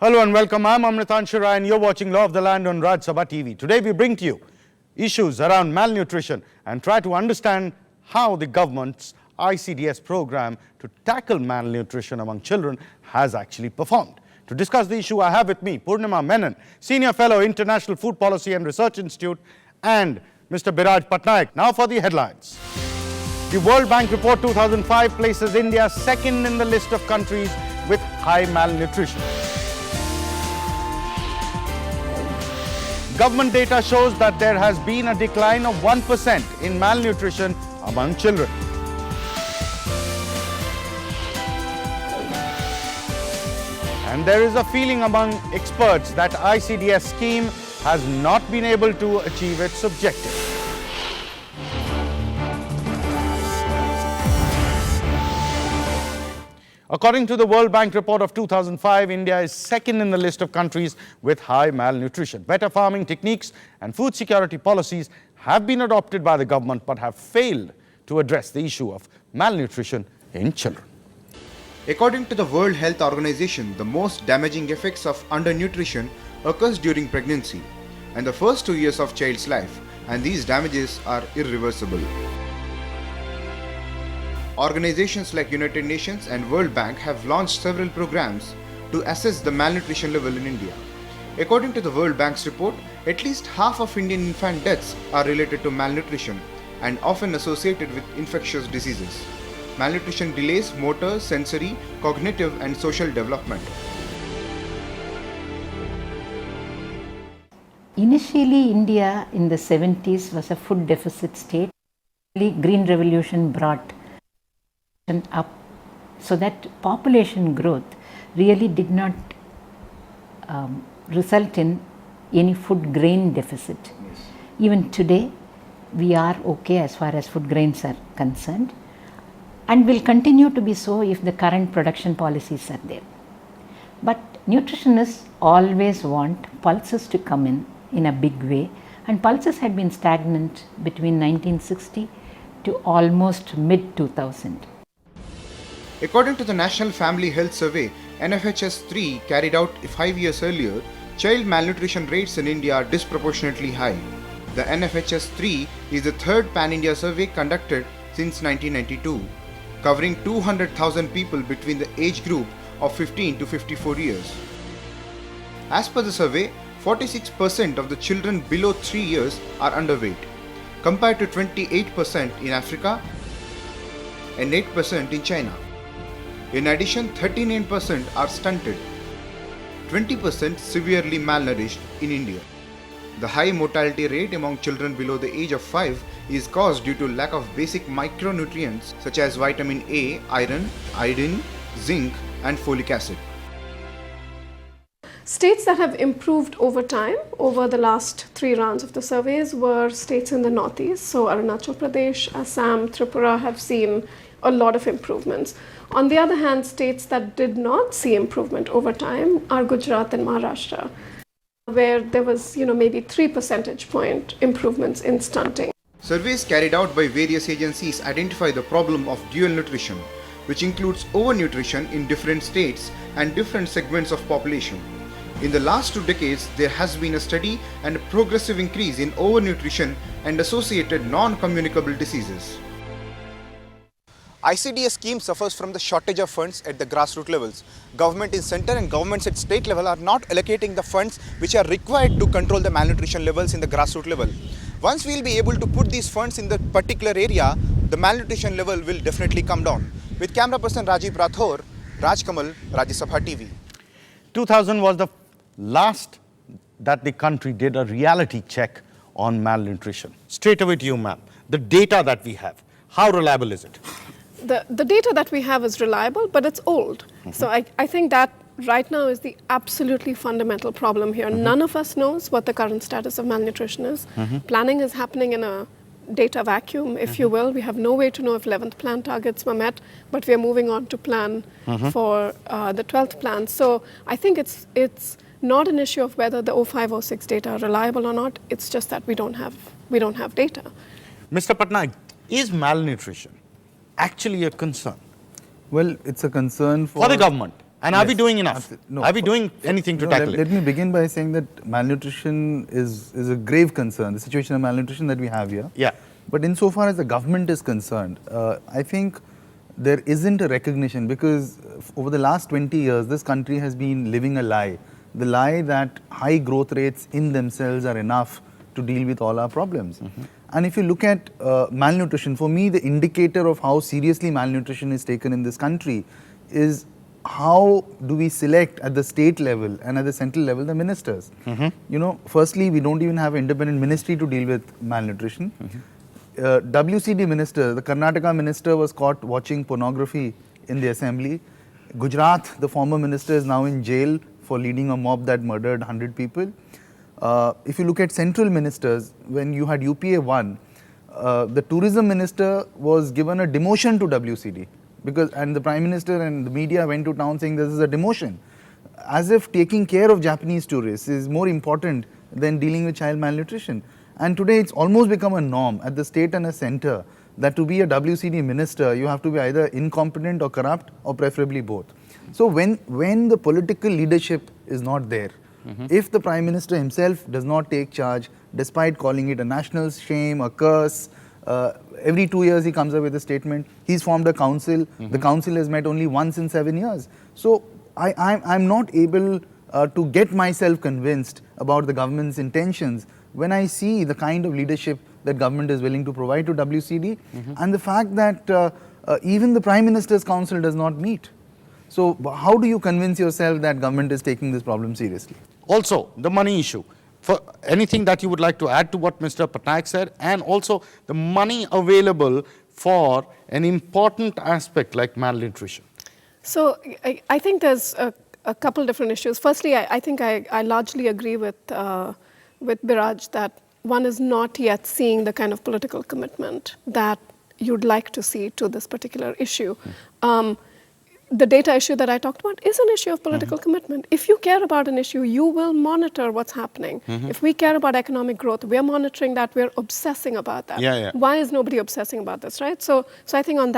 Hello and welcome. I'm Amritanshu Rai and you're watching Law of the Land on Sabha TV. Today we bring to you issues around malnutrition and try to understand how the government's ICDS program to tackle malnutrition among children has actually performed. To discuss the issue, I have with me Purnima Menon, Senior Fellow, International Food Policy and Research Institute, and Mr. Biraj Patnaik. Now for the headlines. The World Bank Report 2005 places India second in the list of countries with high malnutrition. Government data shows that there has been a decline of 1% in malnutrition among children. And there is a feeling among experts that ICDS scheme has not been able to achieve its objective. According to the World Bank report of 2005, India is second in the list of countries with high malnutrition. Better farming techniques and food security policies have been adopted by the government but have failed to address the issue of malnutrition in children. According to the World Health Organization, the most damaging effects of undernutrition occurs during pregnancy and the first 2 years of child's life, and these damages are irreversible. Organizations like United Nations and World Bank have launched several programs to assess the malnutrition level in India. According to the World Bank's report, at least half of Indian infant deaths are related to malnutrition and often associated with infectious diseases. Malnutrition delays motor, sensory, cognitive and social development. Initially, India in the 70s was a food deficit state. The Green Revolution brought up so that population growth really did not result in any food grain deficit. Yes. Even today, we are okay as far as food grains are concerned, and will continue to be so if the current production policies are there. But nutritionists always want pulses to come in a big way, and pulses had been stagnant between 1960 to almost mid-2000. According to the National Family Health Survey, NFHS-3 carried out 5 years earlier, child malnutrition rates in India are disproportionately high. The NFHS-3 is the third pan-India survey conducted since 1992, covering 200,000 people between the age group of 15 to 54 years. As per the survey, 46% of the children below 3 years are underweight, compared to 28% in Africa and 8% in China. In addition, 39% are stunted, 20% severely malnourished in India. The high mortality rate among children below the age of 5 is caused due to lack of basic micronutrients such as vitamin A, iron, iodine, zinc and folic acid. States that have improved over time, over the last 3 rounds of the surveys, were states in the northeast. So Arunachal Pradesh, Assam, Tripura have seen a lot of improvements. On the other hand, states that did not see improvement over time are Gujarat and Maharashtra, where there was, maybe 3 percentage point improvements in stunting. Surveys carried out by various agencies identify the problem of dual nutrition, which includes overnutrition in different states and different segments of population. In the last 2 decades, there has been a steady and progressive increase in overnutrition and associated non-communicable diseases. ICDS scheme suffers from the shortage of funds at the grassroots levels. Government in center and governments at state level are not allocating the funds which are required to control the malnutrition levels in the grassroots level. Once we will be able to put these funds in the particular area, the malnutrition level will definitely come down. With camera person Rajiv Rathore, Raj Kamal, Rajya Sabha TV. 2000 was the last that the country did a reality check on malnutrition. Straight away to you, ma'am. The data that we have, how reliable is it? The data that we have is reliable, but it's old. So I think that right now is the absolutely fundamental problem here. None of us knows what the current status of malnutrition is. Planning is happening in a data vacuum, if you will. We have no way to know if 11th plan targets were met, but we are moving on to plan for the 12th plan. So I think it's not an issue of whether the 05-06 data are reliable or not. It's just that we don't have data. Mr. Patnaik, is malnutrition actually a concern? Well, it's a concern For the government? And are we Yes, doing enough? no. Are we doing anything to No, tackle let, it? let me begin by saying that malnutrition is a grave concern, the situation of malnutrition that we have here. Yeah. But insofar as the government is concerned, I think there isn't a recognition, because over the last 20 years, this country has been living a lie. The lie that high growth rates in themselves are enough to deal with all our problems. And if you look at malnutrition, for me, the indicator of how seriously malnutrition is taken in this country is how do we select at the state level and at the central level the ministers. You know, firstly, we don't even have an independent ministry to deal with malnutrition. WCD minister, the Karnataka minister, was caught watching pornography in the assembly. Gujarat, the former minister, is now in jail for leading a mob that murdered 100 people. If you look at central ministers, when you had UPA 1, the tourism minister was given a demotion to WCD, and the prime minister and the media went to town saying this is a demotion, as if taking care of Japanese tourists is more important than dealing with child malnutrition. And today it's almost become a norm at the state and a center that to be a WCD minister, you have to be either incompetent or corrupt, or preferably both. So when the political leadership is not there, if the Prime Minister himself does not take charge, despite calling it a national shame, a curse, every 2 years he comes up with a statement. He's formed a council. The council has met only once in 7 years. So I'm not able to get myself convinced about the government's intentions when I see the kind of leadership that government is willing to provide to WCD, and the fact that even the Prime Minister's Council does not meet. So how do you convince yourself that government is taking this problem seriously? Also, the money issue. For anything that you would like to add to what Mr. Patnaik said, and also the money available for an important aspect like malnutrition. So I think there's a couple different issues. Firstly, I think I largely agree with Biraj that one is not yet seeing the kind of political commitment that you'd like to see to this particular issue. The data issue that I talked about is an issue of political commitment. If you care about an issue, you will monitor what's happening. If we care about economic growth, we're monitoring that, we're obsessing about that. Yeah. Why is nobody obsessing about this, right? So I think on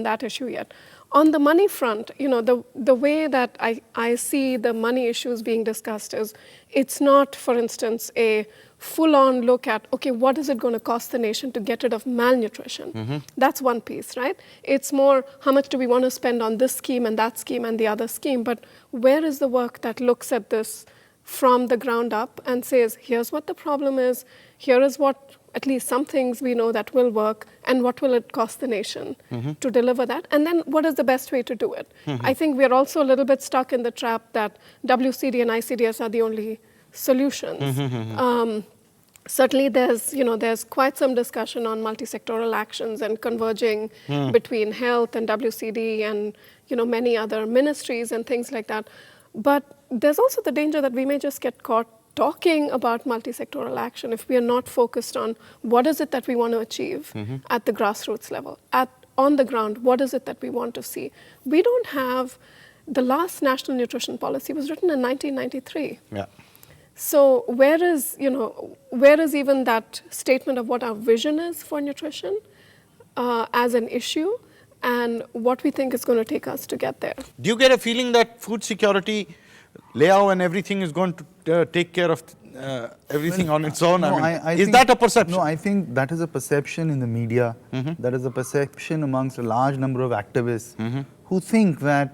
that issue yet. On the money front, you know, the way that I see the money issues being discussed is, it's not, for instance, a full-on look at, okay, what is it going to cost the nation to get rid of malnutrition? That's one piece, right? It's more, how much do we want to spend on this scheme and that scheme and the other scheme? But where is the work that looks at this from the ground up and says, here's what the problem is, here is what, at least some things we know that will work, and what will it cost the nation to deliver that? And then what is the best way to do it? I think we're also a little bit stuck in the trap that WCD and ICDS are the only solutions. Certainly there's quite some discussion on multisectoral actions and converging between health and WCD and many other ministries and things like that. But there's also the danger that we may just get caught talking about multisectoral action if we are not focused on what is it that we want to achieve at the grassroots level. On the ground, what is it that we want to see? We don't have, the last National Nutrition Policy was written in 1993. Yeah. So where is even that statement of what our vision is for nutrition as an issue, and what we think is going to take us to get there? Do you get a feeling that food security, layout and everything is going to take care of everything on its own? No, is think, that a perception? No, I think that is a perception in the media. That is a perception amongst a large number of activists who think that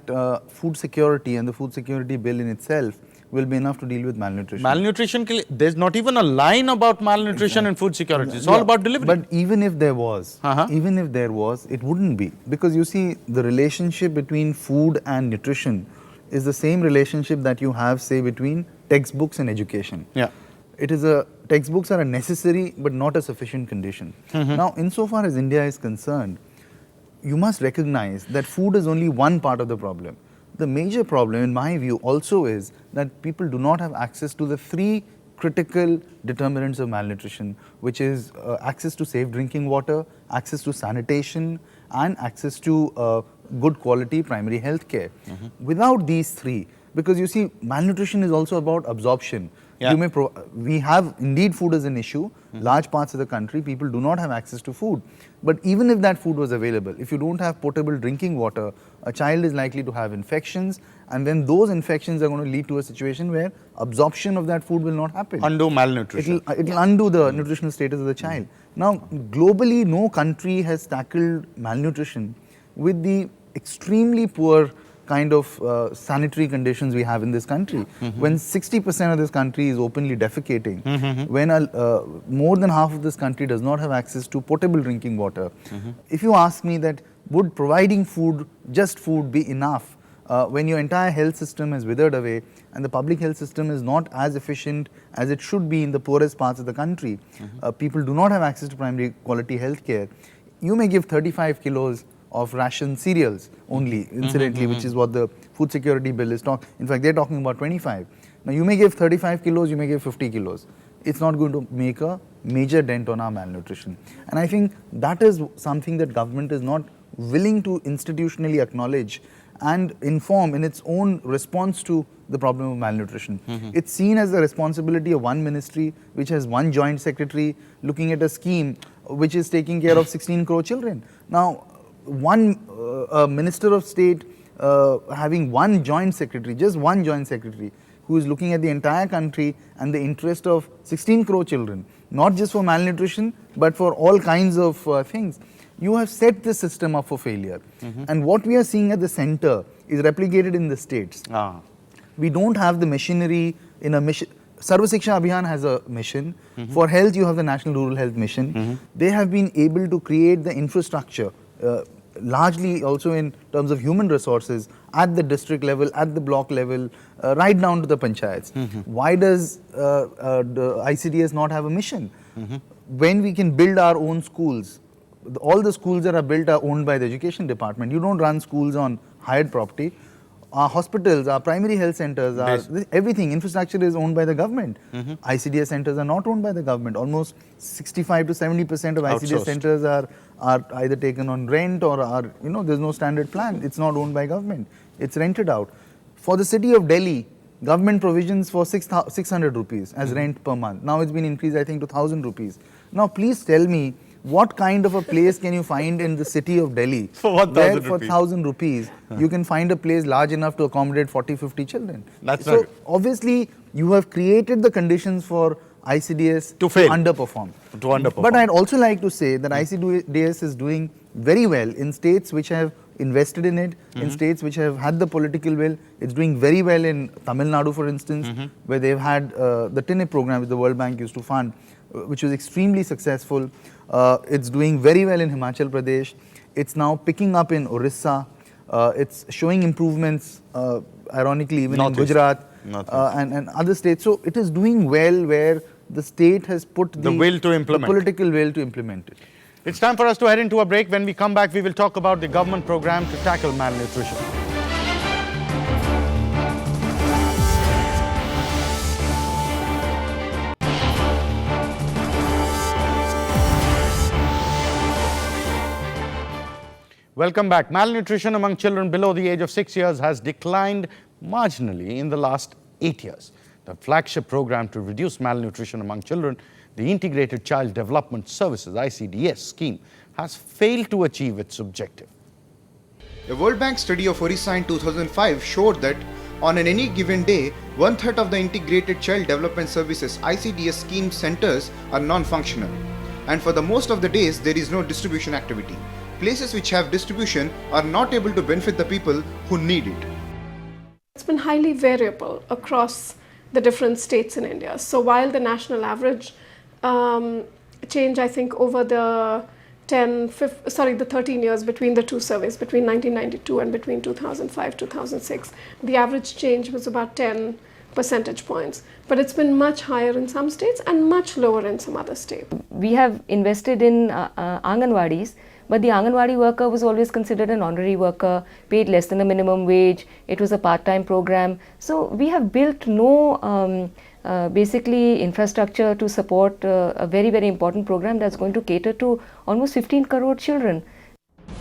food security and the food security bill in itself will be enough to deal with malnutrition. Malnutrition, there's not even a line about malnutrition and food security. It's all about delivery. But even if there was, it wouldn't be. Because you see, the relationship between food and nutrition is the same relationship that you have, say, between textbooks and education. Yeah. Textbooks are a necessary but not a sufficient condition. Now, insofar as India is concerned, you must recognize that food is only one part of the problem. The major problem, in my view, also is that people do not have access to the three critical determinants of malnutrition, which is access to safe drinking water, access to sanitation, and access to good quality primary health care. Without these three, because you see, malnutrition is also about absorption. Yeah. We have indeed food as an issue. Large parts of the country, people do not have access to food. But even if that food was available, if you don't have potable drinking water, a child is likely to have infections, and then those infections are going to lead to a situation where absorption of that food will not happen. Undo malnutrition. It'll undo the nutritional status of the child. Now, globally, no country has tackled malnutrition with the extremely poor kind of sanitary conditions we have in this country. When 60% of this country is openly defecating, when more than half of this country does not have access to potable drinking water, if you ask me that would providing food, just food, be enough when your entire health system has withered away and the public health system is not as efficient as it should be in the poorest parts of the country, people do not have access to primary quality health care, you may give 35 kilos of ration cereals only, incidentally, which is what the food security bill is talking. In fact, they're talking about 25. Now, you may give 35 kilos, you may give 50 kilos. It's not going to make a major dent on our malnutrition. And I think that is something that government is not willing to institutionally acknowledge and inform in its own response to the problem of malnutrition. It's seen as the responsibility of one ministry, which has one joint secretary looking at a scheme which is taking care of 16 crore children. Now, one minister of state having one joint secretary, just one joint secretary, who is looking at the entire country and the interest of 16 crore children, not just for malnutrition, but for all kinds of things. You have set the system up for failure. And what we are seeing at the center is replicated in the states. We don't have the machinery in a mission. Sarva Shiksha Abhiyan has a mission. For health, you have the National Rural Health Mission. They have been able to create the infrastructure largely also in terms of human resources at the district level, at the block level, right down to the panchayats. Why does the ICDS not have a mission? When we can build our own schools, all the schools that are built are owned by the education department. You don't run schools on hired property. Our hospitals, our primary health centers, everything, infrastructure is owned by the government. ICDS centers are not owned by the government. Almost 65 to 70% of ICDS centers are either taken on rent or are, there's no standard plan. It's not owned by government. It's rented out. For the city of Delhi, government provisions for 600 rupees as rent per month. Now it's been increased, I think, to 1,000 rupees. Now please tell me, what kind of a place can you find in the city of Delhi for 1,000 for 1,000 rupees you can find a place large enough to accommodate 40, 50 children? That's so obviously you have created the conditions for ICDS to underperform. But I'd also like to say that ICDS is doing very well in states which have invested in it, in states which have had the political will. It's doing very well in Tamil Nadu, for instance, where they've had the TINIP program which the World Bank used to fund, which was extremely successful. It's doing very well in Himachal Pradesh. It's now picking up in Orissa. It's showing improvements, ironically, even in Gujarat and other states. So it is doing well where the state has put the will to implement, the political will to implement it. It's time for us to head into a break. When we come back, we will talk about the government program to tackle malnutrition. Welcome back. Malnutrition among children below the age of 6 years has declined marginally in the last 8 years. The flagship program to reduce malnutrition among children, the Integrated Child Development Services (ICDS) scheme, has failed to achieve its objective. A World Bank study of Orissa in 2005 showed that on any given day, 1/3 of the Integrated Child Development Services (ICDS) scheme centers are non-functional. And for the most of the days, there is no distribution activity. Places which have distribution are not able to benefit the people who need it. It's been highly variable across the different states in India. So while the national average change, I think, over the 13 years between the two surveys, between 1992 and between 2005-2006, the average change was about 10 percentage points. But it's been much higher in some states and much lower in some other states. We have invested in Anganwadis, but the Anganwadi worker was always considered an honorary worker, paid less than a minimum wage. It was a part-time program. So we have built no basically infrastructure to support a very, very important program that's going to cater to almost 15 crore children.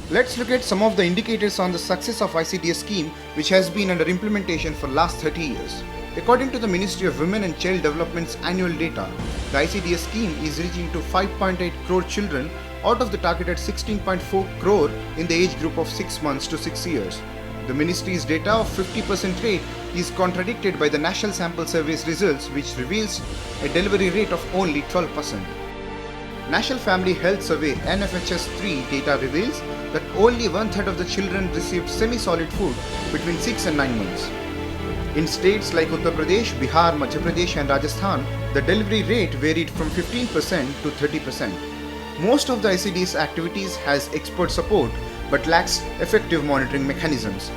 Let's look at some of the indicators on the success of ICDS scheme, which has been under implementation for last 30 years. According to the Ministry of Women and Child Development's annual data, the ICDS scheme is reaching to 5.8 crore children out of the targeted 16.4 crore in the age group of 6 months to 6 years. The ministry's data of 50% rate is contradicted by the National Sample Survey's results, which reveals a delivery rate of only 12%. National Family Health Survey NFHS 3 data reveals that only 1/3 of the children received semi-solid food between 6 and 9 months. In states like Uttar Pradesh, Bihar, Madhya Pradesh and Rajasthan, the delivery rate varied from 15% to 30%. Most of the ICDS activities has expert support but lacks effective monitoring mechanisms.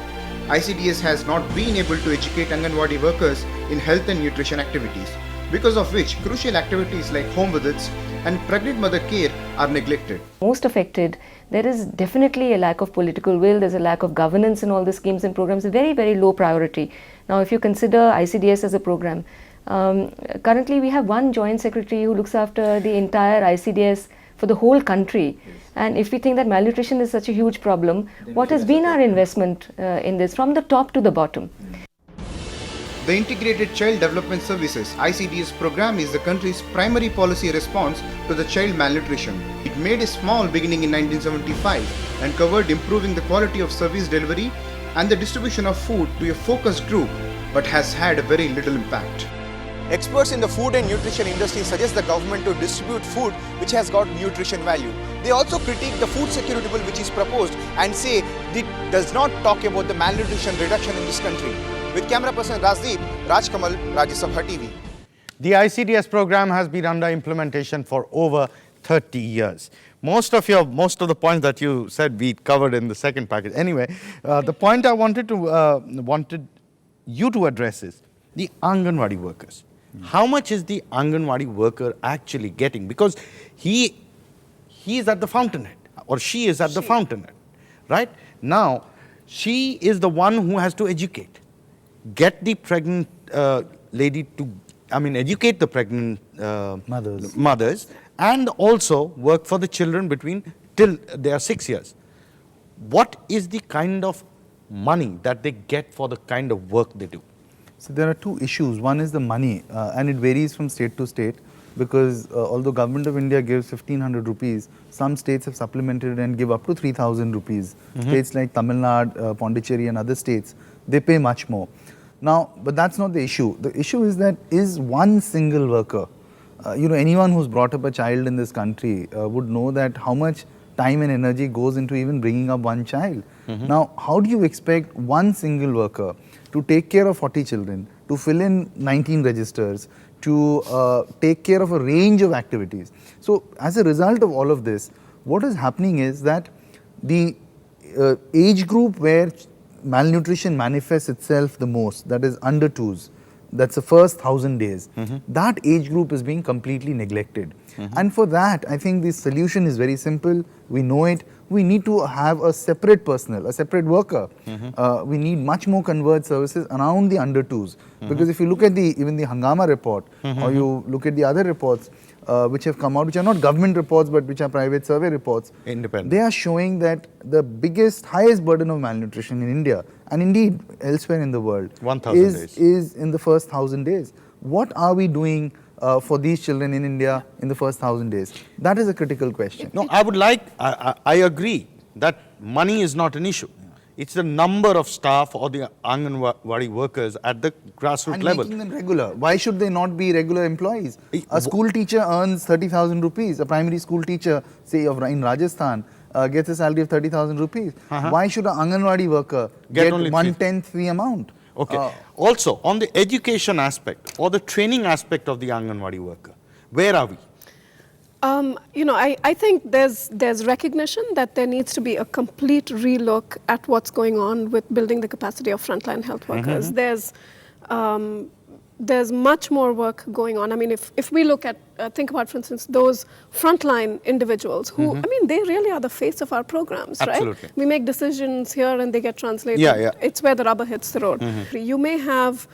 ICDS has not been able to educate Anganwadi workers in health and nutrition activities, because of which crucial activities like home visits and pregnant mother care are neglected. Most affected, there is definitely a lack of political will, there's a lack of governance in all the schemes and programs, a very, very low priority. Now, if you consider ICDS as a program, currently we have one joint secretary who looks after the entire ICDS for the whole country. And if we think that malnutrition is such a huge problem, what has been our investment in this from the top to the bottom? The Integrated Child Development Services ICDS program is the country's primary policy response to the child malnutrition. It made a small beginning in 1975 and covered improving the quality of service delivery and the distribution of food to a focused group, but has had a very little impact. Experts in the food and nutrition industry suggest the government to distribute food which has got nutrition value. They also critique the food security bill which is proposed and say it does not talk about the malnutrition reduction in this country. With camera person Rajdeep, Raj Kamal, Rajya Sabha TV. The ICDS program has been under implementation for over 30 years. Most of the points that you said we covered in the second package. Anyway, the point I wanted you to address is the Anganwadi workers. How much is the Anganwadi worker actually getting? Because he is at the fountainhead, or she is at the fountainhead, right? Now, she is the one who has to educate, get the pregnant lady to, educate the pregnant mothers, and also work for the children till they are 6 years. What is the kind of money that they get for the kind of work they do? So there are two issues. One is the money, and it varies from state to state, because although Government of India gives 1,500 rupees, some states have supplemented and give up to 3,000 rupees. States like Tamil Nadu, Pondicherry and other states, they pay much more. Now, but that's not the issue. The issue is that one single worker, anyone who's brought up a child in this country would know that how much time and energy goes into even bringing up one child. Now, how do you expect one single worker to take care of 40 children, to fill in 19 registers, to take care of a range of activities? So, as a result of all of this, what is happening is that the age group where malnutrition manifests itself the most, that is under 2s, that's the first 1,000 days, that age group is being completely neglected. And for that, I think the solution is very simple. We know it. We need to have a separate personnel, a separate worker. We need much more converged services around the under 2s. Because if you look at even the Hangama report, or you look at the other reports which have come out, which are not government reports, but which are private survey reports, independent, they are showing that the highest burden of malnutrition in India, and indeed elsewhere in the world, 1,000 days. is in the first 1,000 days. What are we doing for these children in India in the first 1,000 days? That is a critical question. No, I agree that money is not an issue. It's the number of staff or the Anganwadi workers at the grassroots level. And making them regular. Why should they not be regular employees? A school teacher earns 30,000 rupees. A primary school teacher, say in Rajasthan, gets a salary of 30,000 rupees. Why should an Anganwadi worker get only 1/10 the amount? Okay. Also, on the education aspect or the training aspect of the Anganwadi worker, where are we? I think there's recognition that there needs to be a complete relook at what's going on with building the capacity of frontline health workers. There's much more work going on. I mean, if we look at, think about, for instance, those frontline individuals who, they really are the face of our programs, Absolutely. right? We make decisions here and they get translated. Yeah. It's where the rubber hits the road. You may have,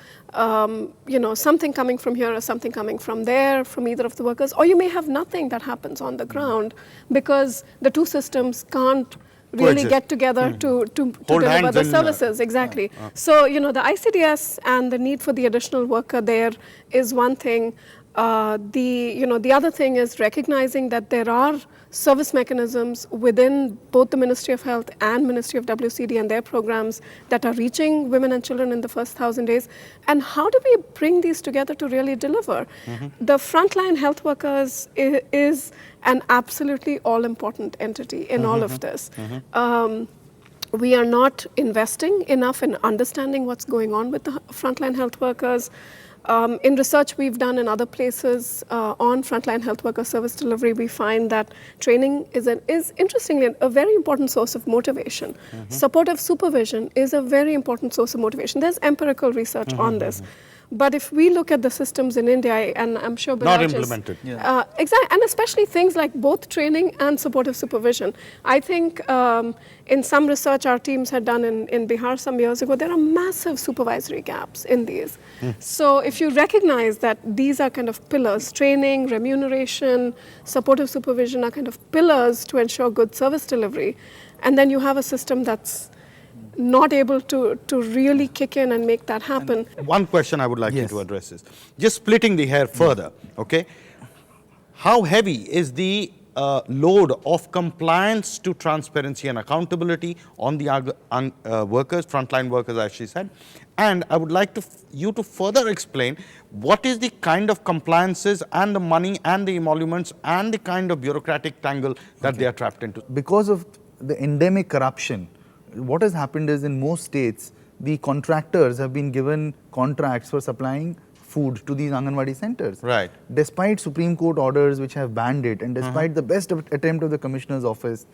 something coming from here or something coming from there, from either of the workers, or you may have nothing that happens on the ground because the two systems can't really Coexist. get together to Hold deliver hands the and, services. Exactly. So, you know, the ICDS and the need for the additional worker there is one thing. The other thing is recognizing that there are service mechanisms within both the Ministry of Health and Ministry of WCD and their programs that are reaching women and children in the first 1,000 days. And how do we bring these together to really deliver? The frontline health workers is an absolutely all-important entity in all of this. We are not investing enough in understanding what's going on with the frontline health workers. In research we've done in other places on frontline health worker service delivery, we find that training is interestingly a very important source of motivation. Supportive supervision is a very important source of motivation. There's empirical research on this. But if we look at the systems in India, and I'm sure Not Biraj is- implemented. Exactly, and especially things like both training and supportive supervision. I think in some research our teams had done in Bihar some years ago, there are massive supervisory gaps in these. So if you recognize that these are kind of pillars, training, remuneration, supportive supervision are kind of pillars to ensure good service delivery, and then you have a system that's not able to really kick in and make that happen. One question I would like you Yes. to address is, just splitting the hair further, okay? How heavy is the load of compliance to transparency and accountability on the workers, frontline workers, as she said? And I would like you to further explain what is the kind of compliances and the money and the emoluments and the kind of bureaucratic tangle that they are trapped into. Because of the endemic corruption, what has happened is in most states, the contractors have been given contracts for supplying food to these Anganwadi centers. Right. Despite Supreme Court orders which have banned it, and despite the best attempt of the Commissioner's office,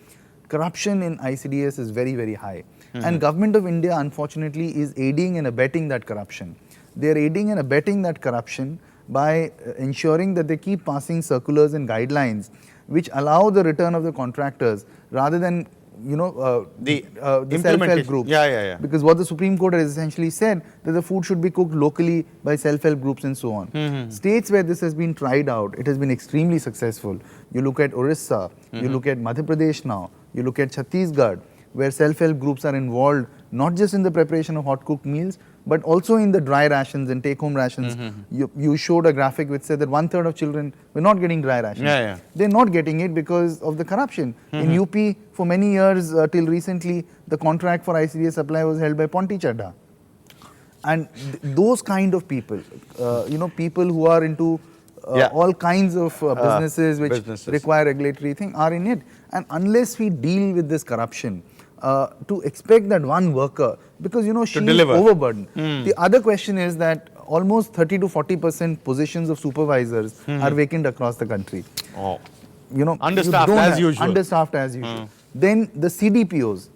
corruption in ICDS is very, very high. And Government of India, unfortunately, is aiding and abetting that corruption. They are aiding and abetting that corruption by ensuring that they keep passing circulars and guidelines which allow the return of the contractors rather than the self-help implementation. groups. Yeah. Because what the Supreme Court has essentially said, that the food should be cooked locally by self-help groups and so on. States where this has been tried out, it has been extremely successful. You look at Orissa, you look at Madhya Pradesh now, you look at Chhattisgarh, where self-help groups are involved not just in the preparation of hot-cooked meals, but also in the dry rations and take-home rations. You showed a graphic which said that 1/3 of children were not getting dry rations. They're not getting it because of the corruption. In UP, for many years till recently, the contract for ICDS supply was held by Ponti Chadha. And those kind of people, people who are into all kinds of businesses which require regulatory thing are in it. And unless we deal with this corruption, to expect that one worker, because she is overburdened. The other question is that almost 30 to 40% positions of supervisors are vacant across the country. Understaffed as usual. Understaffed as usual. Then the CDPOs,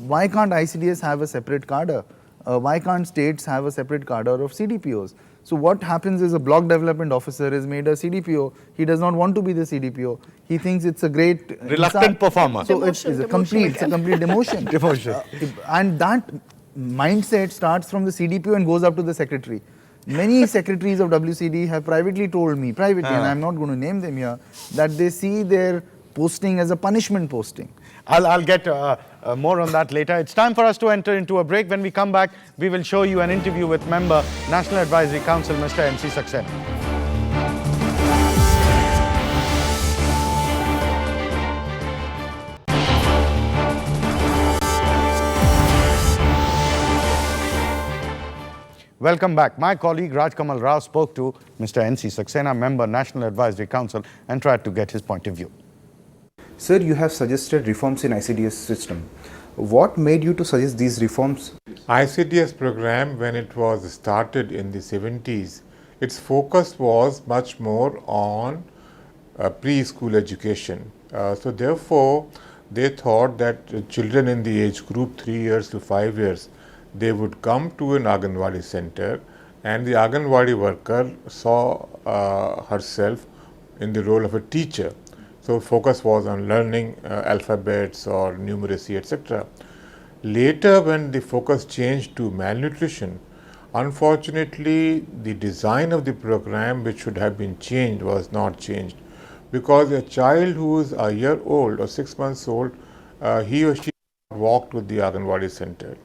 why can't ICDS have a separate cadre? Why can't states have a separate cadre of CDPOs? So what happens is a block development officer is made a CDPO. He does not want to be the CDPO. He thinks it's a great reluctant performer. So it's a complete demotion. And that mindset starts from the CDPO and goes up to the secretary. Many secretaries of WCD have privately told me, and I'm not going to name them here, that they see their posting as a punishment posting. I'll get more on that later. It's time for us to enter into a break. When we come back, we will show you an interview with member National Advisory Council, Mr. NC Saxena. Welcome back. My colleague Rajkamal Rao spoke to Mr. NC Saxena, member National Advisory Council, and tried to get his point of view. Sir, you have suggested reforms in ICDS system. What made you to suggest these reforms? ICDS program, when it was started in the 70s, its focus was much more on preschool education. So therefore, they thought that children in the age group 3 years to 5 years, they would come to an Anganwadi center, and the Anganwadi worker saw herself in the role of a teacher. So focus was on learning alphabets or numeracy, etc. Later, when the focus changed to malnutrition, unfortunately the design of the program, which should have been changed, was not changed, because a child who is a year old or 6 months old, he or she walk to the Anganwadi center.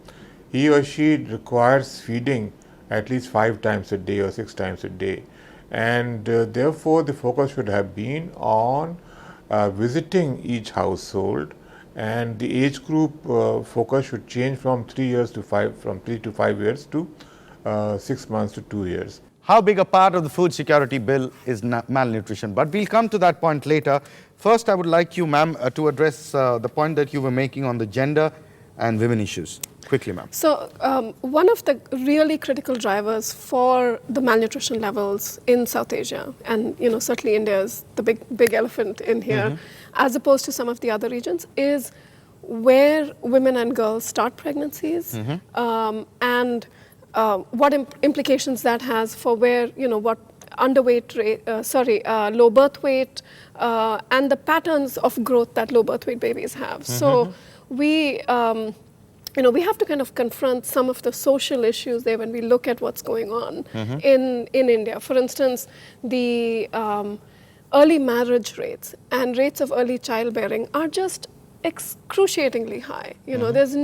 He or she requires feeding at least 5 times a day or 6 times a day. And therefore, the focus should have been on visiting each household, and the age group focus should change from 3 years to 5, from 3 to 5 years to 6 months to 2 years. How big a part of the food security bill is malnutrition? But we'll come to that point later. First, I would like you, ma'am, to address the point that you were making on the gender and women issues. Quickly, ma'am. So one of the really critical drivers for the malnutrition levels in South Asia, and certainly India is the big elephant in here, as opposed to some of the other regions, is where women and girls start pregnancies, and what implications that has for where what underweight rate, low birth weight, and the patterns of growth that low birth weight babies have. So we we have to kind of confront some of the social issues there when we look at what's going on in India. For instance, the early marriage rates and rates of early childbearing are just excruciatingly high. There's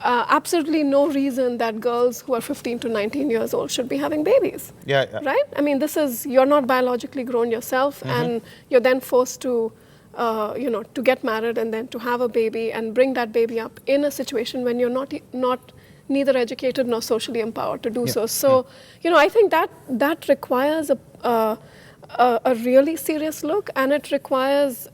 absolutely no reason that girls who are 15 to 19 years old should be having babies. Right? I mean, you're not biologically grown yourself, and you're then forced to to get married and then to have a baby and bring that baby up in a situation when you're not neither educated nor socially empowered to do so. So, I think that requires a really serious look, and it requires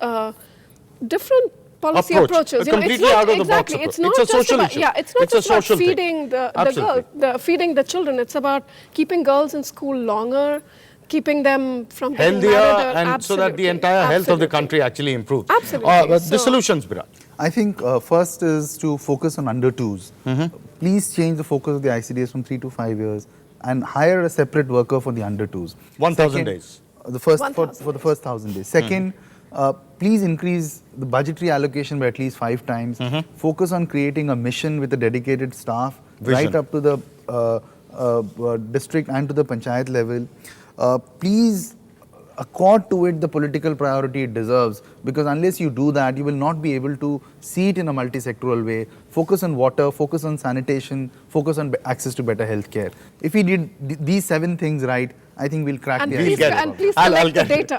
different policy approaches. Completely out of the box approach. It's not It's a just social about, issue. yeah, it's not It's a just about social thing. feeding feeding the children. It's about keeping girls in school longer, keeping them from getting Healthier, married, and so that the entire health of the country actually improves. Absolutely. The solutions, Biraj. I think first is to focus on under twos. Please change the focus of the ICDS from 3 to 5 years and hire a separate worker for the under twos. 1,000 days. The first for the first 1,000 days. Second, please increase the budgetary allocation by at least 5 times. Focus on creating a mission with a dedicated staff right up to the district and to the panchayat level. Please accord to it the political priority it deserves, because unless you do that, you will not be able to see it in a multisectoral way. Focus on water, focus on sanitation, focus on access to better health care. If we did these 7 things right, I think we'll crack the please, and please collect the data.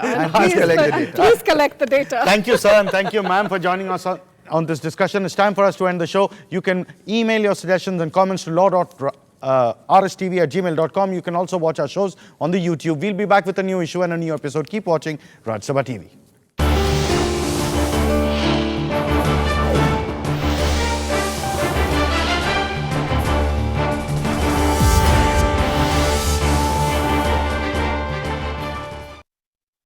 Please collect the data. Thank you, sir, and thank you, ma'am, for joining us on this discussion. It's time for us to end the show. You can email your suggestions and comments to law.rstv@gmail.com. You can also watch our shows on the YouTube. We'll be back with a new issue and a new episode. Keep watching Rajya TV.